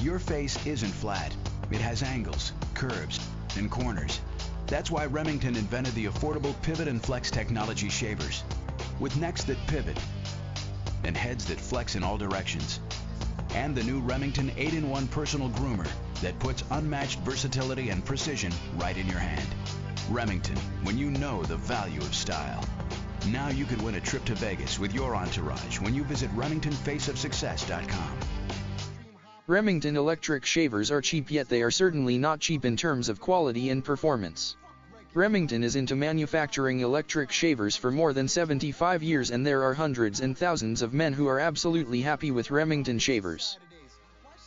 Your face isn't flat. It has angles, curves, and corners. That's why Remington invented the affordable Pivot and Flex technology shavers. With necks that pivot and heads that flex in all directions. And the new Remington 8-in-1 personal groomer that puts unmatched versatility and precision right in your hand. Remington, when you know the value of style. Now you could win a trip to Vegas with your entourage when you visit RemingtonFaceOfSuccess.com. Remington electric shavers are cheap, yet they are certainly not cheap in terms of quality and performance. Remington is into manufacturing electric shavers for more than 75 years, and there are hundreds and thousands of men who are absolutely happy with Remington shavers.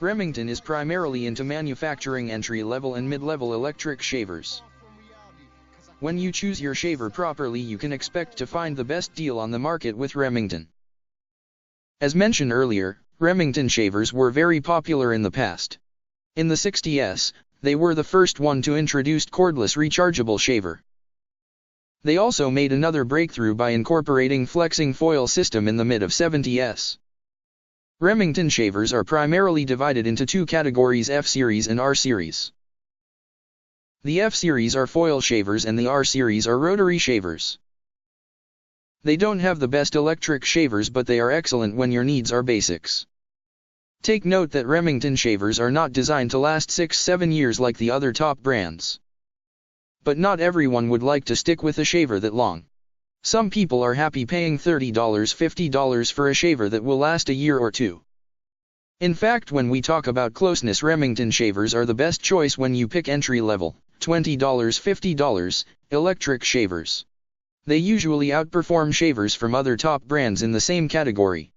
Remington is primarily into manufacturing entry-level and mid-level electric shavers. When you choose your shaver properly, you can expect to find the best deal on the market with Remington. As mentioned earlier, Remington shavers were very popular in the past. In the 60s, they were the first one to introduce cordless rechargeable shaver. They also made another breakthrough by incorporating flexing foil system in the mid-70s. Remington shavers are primarily divided into two categories: F-Series and R-Series. The F-Series are foil shavers and the R-Series are rotary shavers. They don't have the best electric shavers, but they are excellent when your needs are basics. Take note that Remington shavers are not designed to last 6-7 years like the other top brands. But not everyone would like to stick with a shaver that long. Some people are happy paying $30, $50 for a shaver that will last a year or two. In fact, when we talk about closeness, Remington shavers are the best choice when you pick entry-level, $20, $50, electric shavers. They usually outperform shavers from other top brands in the same category.